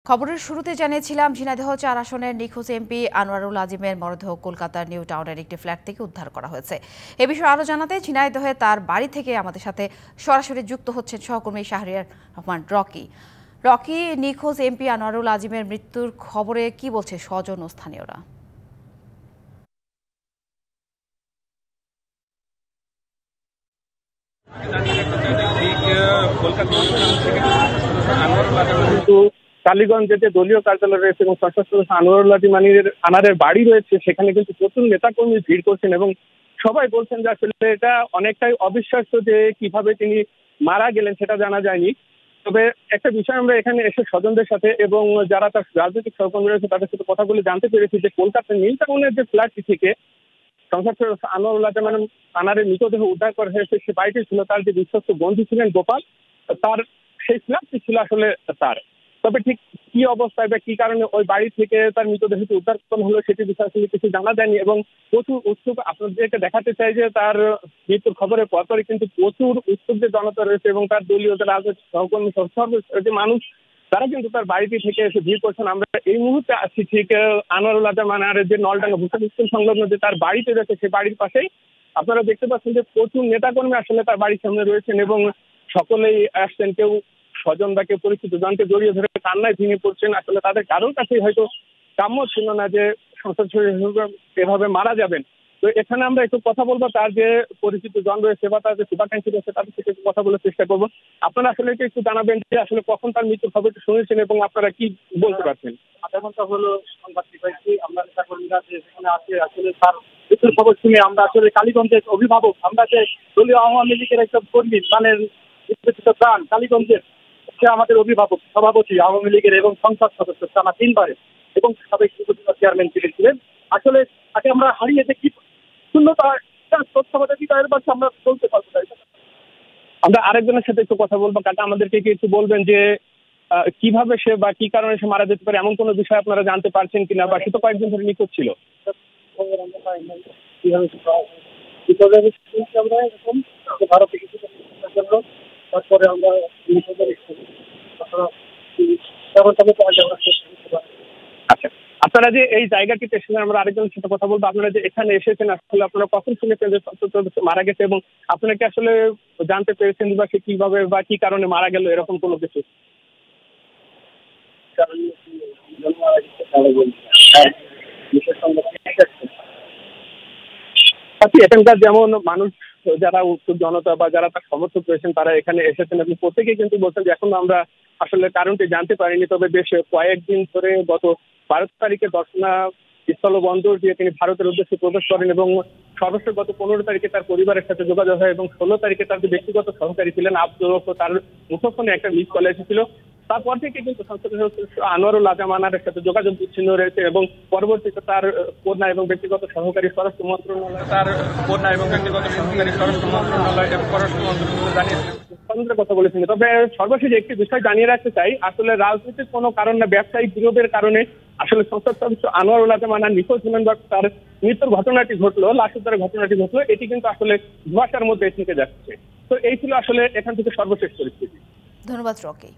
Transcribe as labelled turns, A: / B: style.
A: খবরের শুরুতে জানিয়েছিলাম ঝিনাইদহ ৪ আসনের নিখোঁজ এমপি আনোয়ারুল আজিমের মরদেহ কলকাতার নিউ টাউনের একটি ফ্ল্যাট থেকে উদ্ধার করা হয়েছে। এ বিষয়ে আরও জানাতে ঝিনাইদহে তার বাড়ি থেকে আমাদের সাথে সরাসরি যুক্ত হচ্ছেন সহকর্মী শাহরিয়ার রহমান রকি। রকি, নিখোঁজ এমপি আনোয়ারুল আজিমের মৃত্যুর খবরে কি বলছে স্বজন ও স্থানীয়রা?
B: টালিগঞ্জ যে দলীয় কার্যালয় রয়েছে এবং সশস্ত্র আনোয়ারুল আজিম আনারের বাড়ি রয়েছে, সেখানে কিন্তু প্রচুর নেতাকর্মী ভিড় করছেন এবং সবাই বলছেন যে আসলে এটা অনেকটাই অবিশ্বাস্য যে কিভাবে তিনি মারা গেলেন সেটা জানা যায়নি। তবে একটা বিষয় আমরা এখানে এসে স্বজনদের সাথে এবং যারা তার রাজনৈতিক সহকর্মী রয়েছে তাদের সাথে কথা বলে জানতে পেরেছি যে কলকাতার নিউ টাউনের যে ফ্ল্যাটটি থেকে সংসদ আনোয়ারুল আজিম আনারের মৃতদেহ উদ্ধার করা হয়েছে, সে বাড়িটি ছিল তার যে বিশ্বস্ত বন্ধু ছিলেন গোপাল, তার সেই ফ্ল্যাটটি ছিল আসলে তার। তবে ঠিক কি অবস্থায় বা কি কারণে ওই বাড়ি থেকে তার মৃতদেহটি উদ্ধার করা হলো সেটি বিষয়ে আসলে কিছু জানা যায়নি এবং প্রচুর উৎসুক আপনাদেরকে দেখাতে চাই যে তার মৃত্যুর খবরের পরপরই কিন্তু প্রচুর উৎসুক যে জনতা রয়েছে এবং তার দলীয় যে রাজনৈতিক সহকর্মী যে মানুষ, তারা কিন্তু তার বাড়িটি থেকে এসে ভিড় করছেন। আমরা এই মুহূর্তে আছি ঠিক আনোয়ারুল আজিম আনারের যে নলডাঙ্গা ভূষণ স্কুল সংলগ্ন যে তার বাড়িতে রয়েছে, সেই বাড়ির পাশেই আপনারা দেখতে পাচ্ছেন যে প্রচুর নেতাকর্মী আসলে তার বাড়ির সামনে রয়েছেন এবং সকলেই আসছেন। কেউ স্বজন বা কেউ পরিচিত জনকে জড়িয়ে ধরে কান্নায় ভেঙে পড়ছেন। আসলে তাদের কারোর কাছেই হয়তো কাম্য ছিল না যে সংসদ সদস্য এভাবে মারা যাবেন। তো এখানে আমরা একটু কথা বলবো তার যে পরিচিত জন রয়েছে বা তার যে শুভাকাঙ্ক্ষী রয়েছে তাদের সাথে একটু কথা বলার চেষ্টা করবো। আপনারা আসলে একটু জানাবেন যে আসলে কখন তার মৃত্যুর খবরটি শুনেছেন এবং আপনারা কি বলতে পারছেন?
C: আধা ঘন্টা হলো সংবাদ পাইছি। আমরা নেতাকর্মীরা যে সেখানে আছে, আসলে তার মৃত্যুর খবর শুনে আমরা আসলে কালীগঞ্জের অভিভাবক, আমরা যে দলীয় আওয়ামী লীগের একটা কর্মী প্রাণের প্রাণ কালীগঞ্জের, সে আমাদের অভিভাবক, সভাপতি আওয়ামী লীগের এবং সংসদ সদস্য টানা 3 বারে এবং সাবেক চেয়ারম্যান ছিলেন। আসলে তাকে আমরা হারিয়ে দেখি শূন্যতা তথ্যবাদের পাশে আমরা চলতে পারবো না।
B: আমরা আরেকজনের সাথে একটু কথা বলবো। কাকা, আমাদেরকে কি একটু বলবেন যে কিভাবে সে বা কি কারণে সে মারা যেতে পারে, এমন কোনো বিষয় আপনারা জানতে পারছেন কিনা? বা সে তো কয়েকদিন ধরে নিখোঁজ ছিল।
C: ভারতে কিছু জন্য তারপরে আমরা
B: আচ্ছা, আপনারা যে এই জায়গাটিতে এসেছেন, আমরা আরেকজনের সাথে কথা বলবো। আপনারা যে এখানে এসেছেন আসলে আপনারা কখন শুনেছেন যে মারা গেছে এবং আপনারা কি আসলে জানতে পেরেছেন বা সে কিভাবে বা কি কারণে মারা গেল এরকম কোনো কিছু? এখানকার যেমন মানুষ, যারা উৎসুক জনতা বা যারা তার সমর্থক রয়েছেন, তারা এখানে এসেছেন এবং প্রত্যেকেই কিন্তু বলছেন যে এখন আমরা আসলে কারণটি জানতে পারিনি। তবে বেশ কয়েকদিন ধরে গত 12 তারিখে দর্শনা স্থলবন্দর দিয়ে তিনি ভারতের উদ্দেশ্যে প্রবেশ করেন এবং সর্বশেষ গত 15 তারিখে তার পরিবারের সাথে যোগাযোগ হয় এবং 16 তারিখে তার যে ব্যক্তিগত সহকারী ছিলেন আব্দুল, তার মুঠোফোনে একটা মিস কল এসেছিল। তারপর থেকে কিন্তু সংসদ সদস্য আনোয়ারুল আজিম আনারের সাথে যোগাযোগ বিচ্ছিন্ন রয়েছে এবং পরবর্তীতে তার কন্যা এবং ব্যক্তিগত সহকারী স্বরাষ্ট্র মন্ত্রণালয় জানিয়েছে কথা বলেছেন। তবে সর্বশেষ একটি বিষয় জানিয়ে রাখতে চাই, আসলে রাজনৈতিক কোনো কারণ না, ব্যবসায়িক বিরোধের কারণে আসলে সংসদ সদস্য আনোয়ারুল আজিম আনার নিখোঁজ হলেন বা তার মৃত্যুর ঘটনাটি ঘটলো, লাশ উদ্ধারের ঘটনাটি ঘটলো, এটি কিন্তু আসলে ধোঁয়াশার মধ্যে থেকে যাচ্ছে। তো এই ছিল আসলে এখান থেকে সর্বশেষ পরিস্থিতি।
A: ধন্যবাদ রকি।